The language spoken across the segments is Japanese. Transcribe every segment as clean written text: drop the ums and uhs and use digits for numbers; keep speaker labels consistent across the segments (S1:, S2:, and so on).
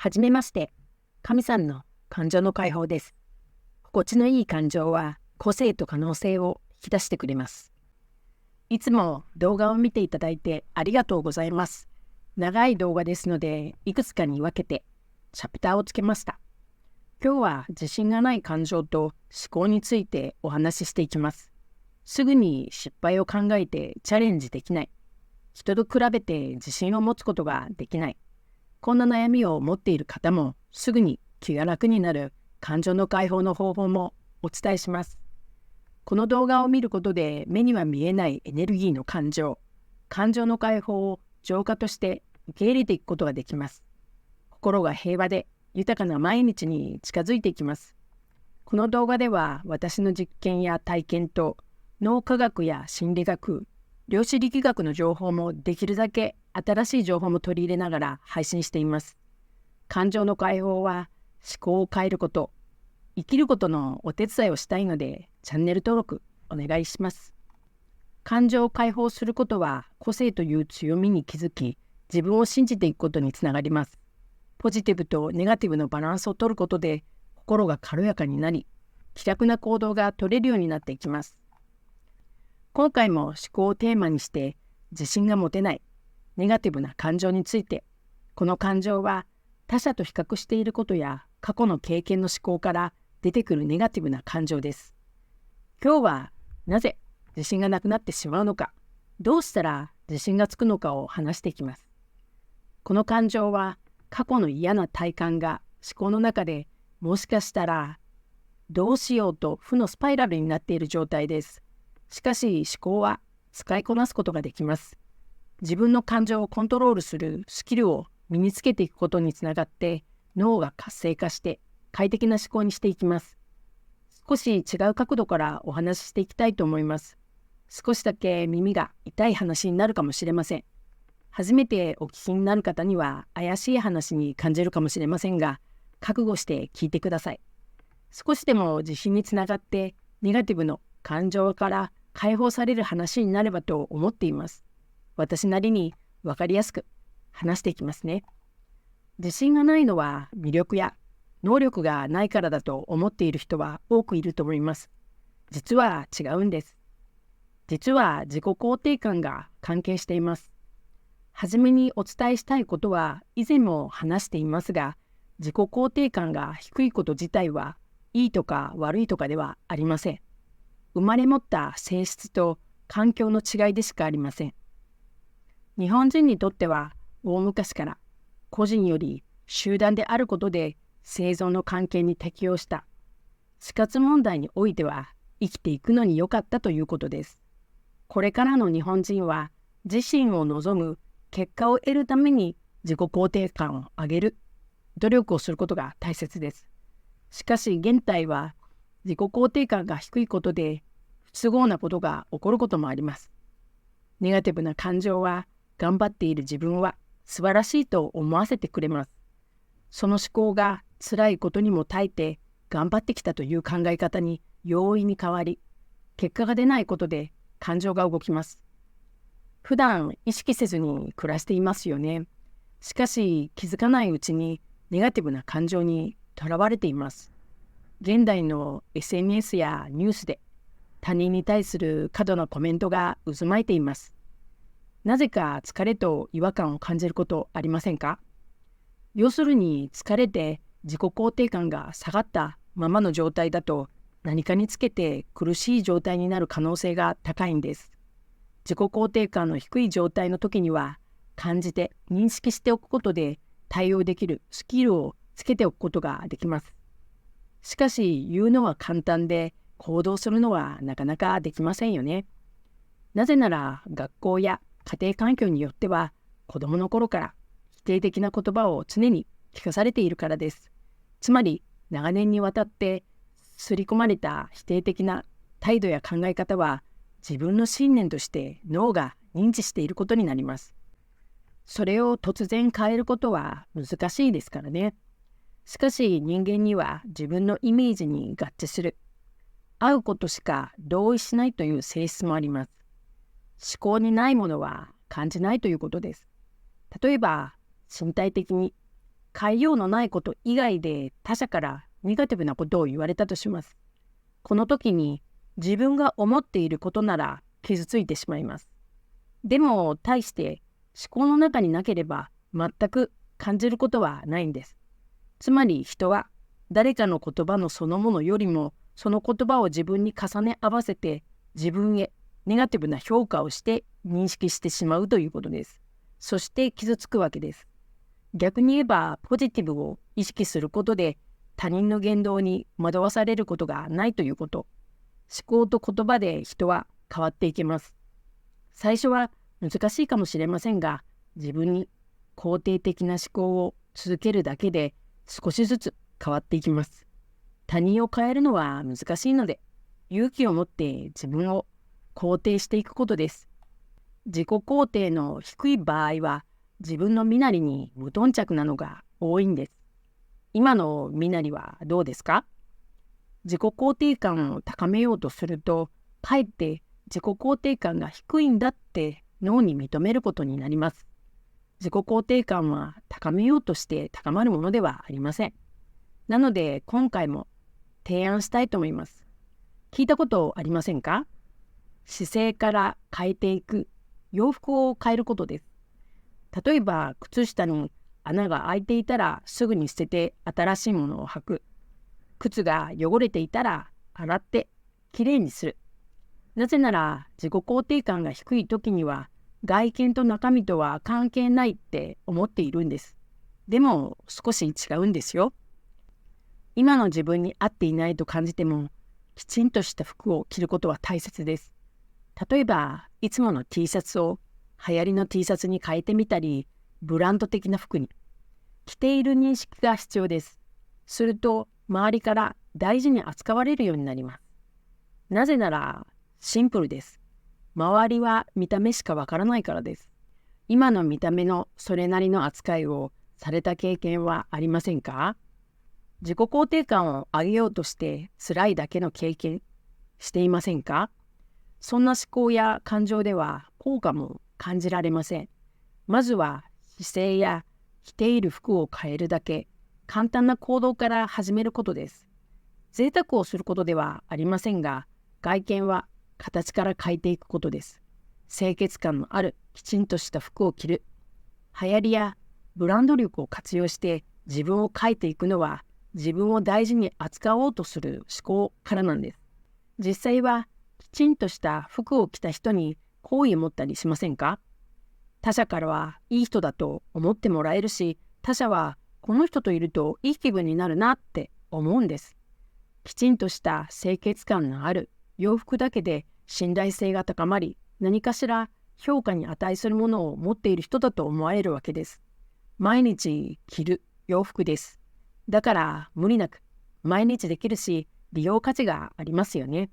S1: はじめまして、神さんの感情の解放です。心地のいい感情は個性と可能性を引き出してくれます。いつも動画を見ていただいてありがとうございます。長い動画ですので、いくつかに分けてチャプターをつけました。今日は自信がない感情と思考についてお話ししていきます。すぐに失敗を考えてチャレンジできない。人と比べて自信を持つことができない。こんな悩みを持っている方もすぐに気が楽になる感情の解放の方法もお伝えします。この動画を見ることで目には見えないエネルギーの感情の解放を浄化として受け入れていくことができます。心が平和で豊かな毎日に近づいていきます。この動画では私の実験や体験と脳科学や心理学、量子力学の情報もできるだけ新しい情報も取り入れながら配信しています。感情の解放は思考を変えること、生きることのお手伝いをしたいのでチャンネル登録お願いします。感情を解放することは個性という強みに気づき、自分を信じていくことにつながります。ポジティブとネガティブのバランスを取ることで心が軽やかになり、気楽な行動が取れるようになっていきます。今回も思考をテーマにして自信が持てないネガティブな感情について、この感情は他者と比較していることや過去の経験の思考から出てくるネガティブな感情です。今日はなぜ自信がなくなってしまうのか、どうしたら自信がつくのかを話していきます。この感情は過去の嫌な体感が思考の中でもしかしたらどうしようと負のスパイラルになっている状態です。しかし思考は使いこなすことができます。自分の感情をコントロールするスキルを身につけていくことにつながって脳が活性化して快適な思考にしていきます。少し違う角度からお話ししていきたいと思います。少しだけ耳が痛い話になるかもしれません。初めてお聞きになる方には怪しい話に感じるかもしれませんが、覚悟して聞いてください。少しでも自信につながってネガティブの感情から解放される話になればと思っています。私なりに分かりやすく話していきますね。自信がないのは魅力や能力がないからだと思っている人は多くいると思います。実は違うんです。実は自己肯定感が関係しています。はじめにお伝えしたいことは以前も話していますが、自己肯定感が低いこと自体はいいとか悪いとかではありません。生まれ持った性質と環境の違いでしかありません。日本人にとっては大昔から個人より集団であることで生存の関係に適応した死活問題においては生きていくのに良かったということです。これからの日本人は自身を望む結果を得るために自己肯定感を上げる努力をすることが大切です。しかし現代は自己肯定感が低いことで不都合なことが起こることもあります。ネガティブな感情は頑張っている自分は素晴らしいと思わせてくれます。その思考が辛いことにも耐えて頑張ってきたという考え方に容易に変わり、結果が出ないことで感情が動きます。普段意識せずに暮らしていますよね。しかし気づかないうちにネガティブな感情にとらわれています。現代の SNS やニュースで他人に対する過度なコメントが渦巻いています。なぜか疲れと違和感を感じることありませんか？要するに疲れて自己肯定感が下がったままの状態だと何かにつけて苦しい状態になる可能性が高いんです。自己肯定感の低い状態の時には感じて認識しておくことで対応できるスキルをつけておくことができます。しかし言うのは簡単で行動するのはなかなかできませんよね。なぜなら学校や家庭環境によっては子供の頃から否定的な言葉を常に聞かされているからです。つまり長年にわたって刷り込まれた否定的な態度や考え方は自分の信念として脳が認知していることになります。それを突然変えることは難しいですからね。しかし人間には自分のイメージに合致する、合うことしか同意しないという性質もあります。思考にないものは感じないということです。例えば身体的に変えようのないこと以外で他者からネガティブなことを言われたとします。この時に自分が思っていることなら傷ついてしまいます。でも対して思考の中になければ全く感じることはないんです。つまり人は誰かの言葉のそのものよりもその言葉を自分に重ね合わせて自分へネガティブな評価をして認識してしまうということです。そして傷つくわけです。逆に言えばポジティブを意識することで他人の言動に惑わされることがないということ。思考と言葉で人は変わっていけます。最初は難しいかもしれませんが、自分に肯定的な思考を続けるだけで少しずつ変わっていきます。他人を変えるのは難しいので、勇気を持って自分を肯定していくことです。自己肯定の低い場合は、自分の身なりに無頓着なのが多いんです。今の身なりはどうですか？自己肯定感を高めようとすると、かえって自己肯定感が低いんだって脳に認めることになります。自己肯定感は高めようとして高まるものではありません。なので今回も提案したいと思います。聞いたことありませんか？姿勢から変えていく、洋服を変えることです。例えば靴下に穴が開いていたらすぐに捨てて新しいものを履く。靴が汚れていたら洗ってきれいにする。なぜなら自己肯定感が低い時には外見と中身とは関係ないって思っているんです。でも少し違うんですよ。今の自分に合っていないと感じてもきちんとした服を着ることは大切です。例えばいつもの T シャツを流行りの T シャツに変えてみたり、ブランド的な服に。着ている認識が必要です。すると周りから大事に扱われるようになります。なぜならシンプルです。周りは見た目しかわからないからです。今の見た目のそれなりの扱いをされた経験はありませんか？自己肯定感を上げようとして辛いだけの経験していませんか？そんな思考や感情では効果も感じられません。まずは姿勢や着ている服を変えるだけ、簡単な行動から始めることです。贅沢をすることではありませんが、外見は形から変えていくことです。清潔感のあるきちんとした服を着る。流行りやブランド力を活用して自分を変えていくのは、自分を大事に扱おうとする思考からなんです。実際はきちんとした服を着た人に好意を持ったりしませんか？他者からはいい人だと思ってもらえるし、他者はこの人といるといい気分になるなって思うんです。きちんとした清潔感のある洋服だけで信頼性が高まり、何かしら評価に値するものを持っている人だと思われるわけです。毎日着る洋服です。だから無理なく毎日できるし、利用価値がありますよね。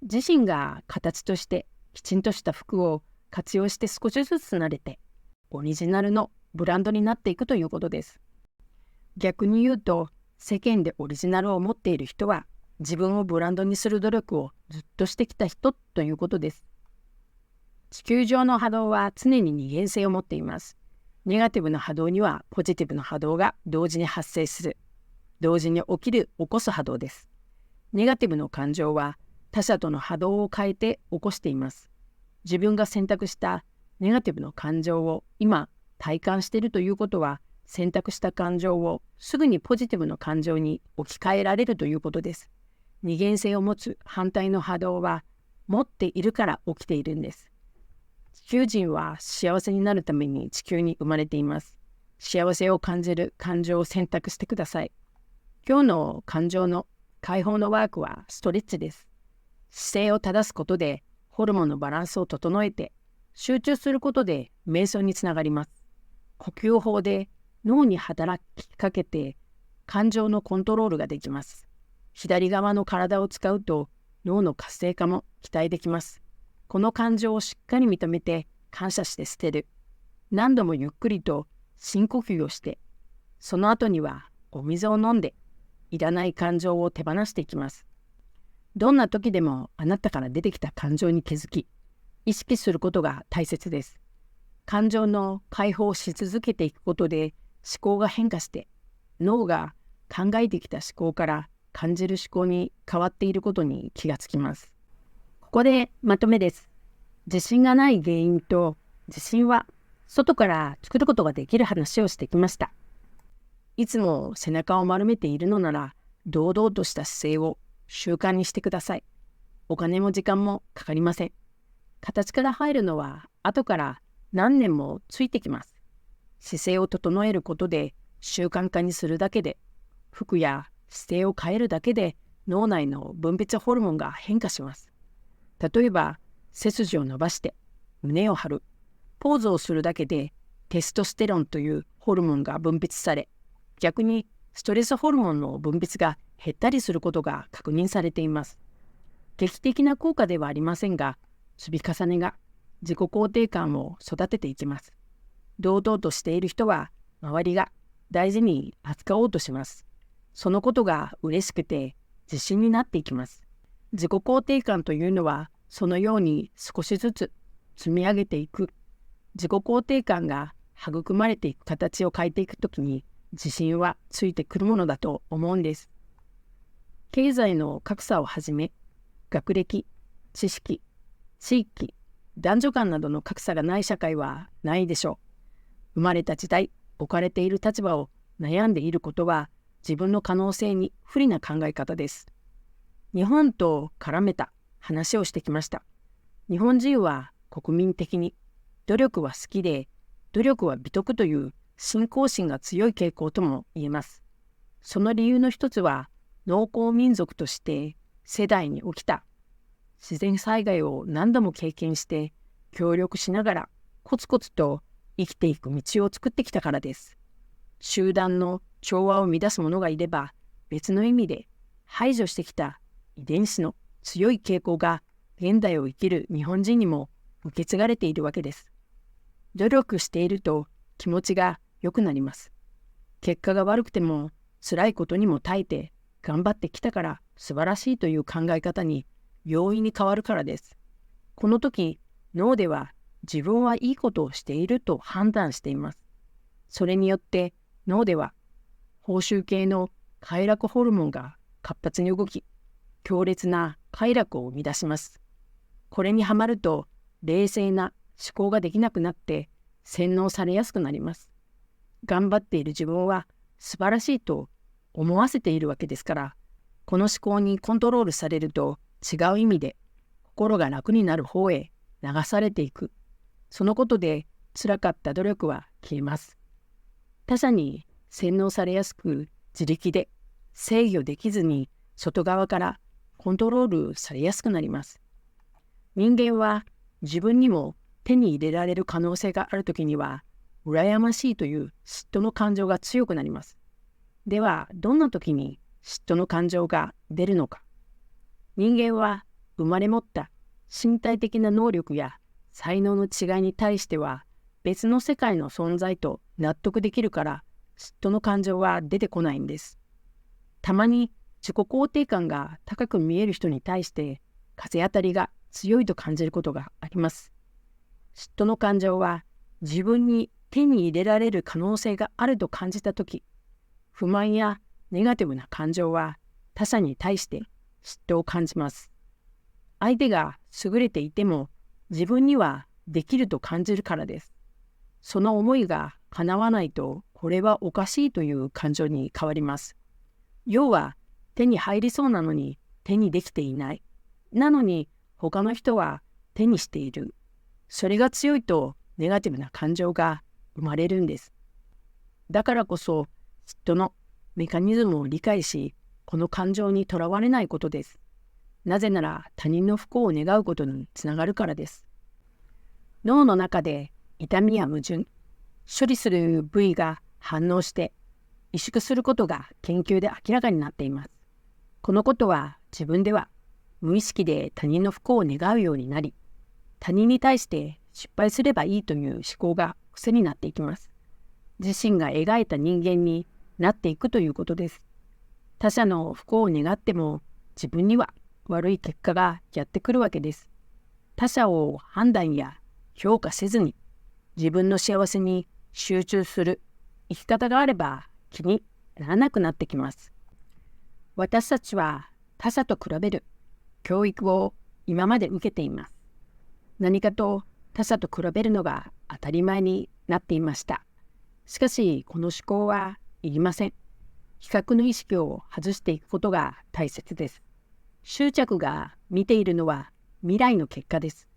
S1: 自身が形としてきちんとした服を活用して少しずつ慣れて、オリジナルのブランドになっていくということです。逆に言うと、世間でオリジナルを持っている人は、自分をブランドにする努力をずっとしてきた人ということです。地球上の波動は常に二元性を持っています。ネガティブな波動にはポジティブな波動が同時に発生する。同時に起こす波動です。ネガティブの感情は他者との波動を変えて起こしています。自分が選択したネガティブの感情を今体感しているということは、選択した感情をすぐにポジティブの感情に置き換えられるということです。二元性を持つ反対の波動は持っているから起きているんです。地球人は幸せになるために地球に生まれています。幸せを感じる感情を選択してください。今日の感情の解放のワークはストレッチです。姿勢を正すことでホルモンのバランスを整えて、集中することで瞑想につながります。呼吸法で脳に働きかけて感情のコントロールができます。左側の体を使うと脳の活性化も期待できます。この感情をしっかり認めて感謝して捨てる。何度もゆっくりと深呼吸をして、その後にはお水を飲んで、いらない感情を手放していきます。どんな時でもあなたから出てきた感情に気づき、意識することが大切です。感情の解放し続けていくことで、考が変化して脳が考えてきた思考から感じる思考に変わっていることに気がつきます。ここでまとめです。自信がない原因と自信は外から作ることができる話をしてきました。いつも背中を丸めているのなら堂々とした姿勢を習慣にしてください。お金も時間もかかりません。形から入るのは後から何年もついてきます。姿勢を整えることで習慣化にするだけで、服や姿勢を変えるだけで脳内の分泌ホルモンが変化します。例えば背筋を伸ばして胸を張る、ポーズをするだけでテストステロンというホルモンが分泌され、逆にストレスホルモンの分泌が減ったりすることが確認されています。劇的な効果ではありませんが、積み重ねが自己肯定感を育てていきます。堂々としている人は周りが大事に扱おうとします。そのことが嬉しくて自信になっていきます。自己肯定感というのはそのように少しずつ積み上げていく、自己肯定感が育まれていく形を変えていくときに自信はついてくるものだと思うんです。経済の格差をはじめ、学歴、知識、地域、男女間などの格差がない社会はないでしょう。生まれた時代、置かれている立場を悩んでいることは自分の可能性に不利な考え方です。日本と絡めた話をしてきました。日本人は国民的に努力は好きで、努力は美徳という信仰心が強い傾向とも言えます。その理由の一つは、農耕民族として世代に起きた自然災害を何度も経験して協力しながらコツコツと生きていく道を作ってきたからです。集団の調和を乱す者がいれば、別の意味で排除してきた遺伝子の強い傾向が現代を生きる日本人にも受け継がれているわけです。努力していると気持ちが良くなります。結果が悪くても辛いことにも耐えて頑張ってきたから素晴らしいという考え方に容易に変わるからです。この時、脳では自分はいいことをしていると判断しています。それによって脳では報酬系の快楽ホルモンが活発に動き、強烈な快楽を生み出します。これにはまると冷静な思考ができなくなって洗脳されやすくなります。頑張っている自分は素晴らしいと思わせているわけですから、この思考にコントロールされると違う意味で心が楽になる方へ流されていく。そのことで辛かった努力は消えます。他者に洗脳されやすく、自力で制御できずに外側からコントロールされやすくなります。人間は自分にも手に入れられる可能性があるときには、羨ましいという嫉妬の感情が強くなります。では、どんな時に嫉妬の感情が出るのか。人間は生まれ持った身体的な能力や才能の違いに対しては別の世界の存在と納得できるから嫉妬の感情は出てこないんです。たまに自己肯定感が高く見える人に対して風当たりが強いと感じることがあります。嫉妬の感情は自分に手に入れられる可能性があると感じたとき、不満やネガティブな感情は他者に対して嫉妬を感じます。相手が優れていても自分にはできると感じるからです。その思いが叶わないと、これはおかしいという感情に変わります。要は、手に入りそうなのに手にできていない。なのに他の人は手にしている。それが強いとネガティブな感情が生まれるんです。だからこそ嫉妬のメカニズムを理解し、この感情にとらわれないことです。なぜなら他人の不幸を願うことにつながるからです。脳の中で痛みや矛盾、処理する部位が反応して萎縮することが研究で明らかになっています。このことは自分では無意識で他人の不幸を願うようになり、他人に対して失敗すればいいという思考が癖になっていきます。自身が描いた人間になっていくということです。他者の不幸を願っても自分には悪い結果がやってくるわけです。他者を判断や評価せずに自分の幸せに集中する生き方があれば気にならなくなってきます。私たちは他者と比べる教育を今まで受けています。何かと他者と比べるのが当たり前になっていました。しかし、この思考はいりません。比較の意識を外していくことが大切です。執着が見ているのは未来の結果です。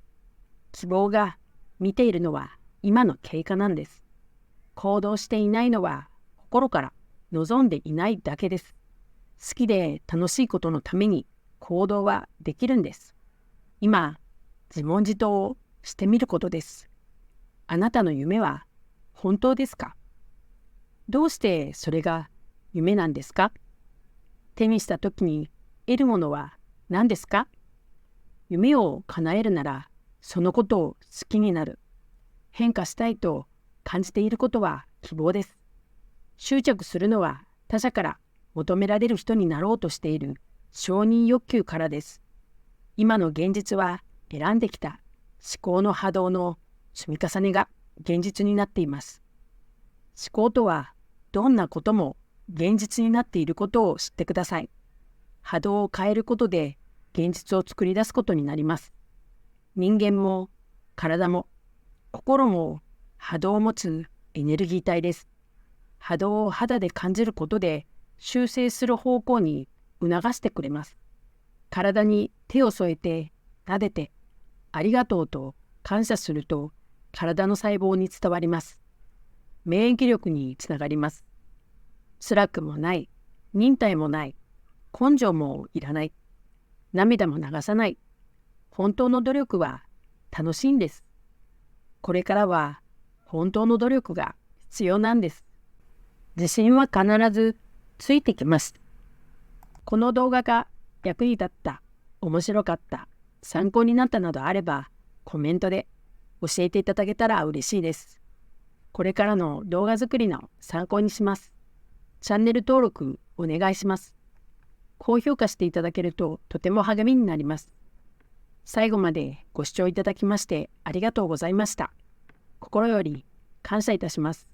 S1: 希望が見ているのは今の経過なんです。行動していないのは心から望んでいないだけです。好きで楽しいことのために行動はできるんです。今、自問自答をしてみることです。あなたの夢は本当ですか？どうしてそれが夢なんですか？手にしたときに得るものは何ですか？夢を叶えるなら、そのことを好きになる。変化したいと感じていることは希望です。執着するのは他者から求められる人になろうとしている承認欲求からです。今の現実は選んできた思考の波動の積み重ねが現実になっています。思考とはどんなことも現実になっていることを知ってください。波動を変えることで現実を作り出すことになります。人間も体も心も波動を持つエネルギー体です。波動を肌で感じることで修正する方向に促してくれます。体に手を添えて撫でてありがとうと感謝すると体の細胞に伝わります。免疫力につながります。辛くもない、忍耐もない、根性もいらない、涙も流さない。本当の努力は楽しいんです。これからは本当の努力が必要なんです。自信は必ずついてきます。この動画が役に立った、面白かった、参考になったなどあれば、コメントで教えていただけたら嬉しいです。これからの動画作りの参考にします。チャンネル登録お願いします。高評価していただけるととても励みになります。最後までご視聴いただきましてありがとうございました。心より感謝いたします。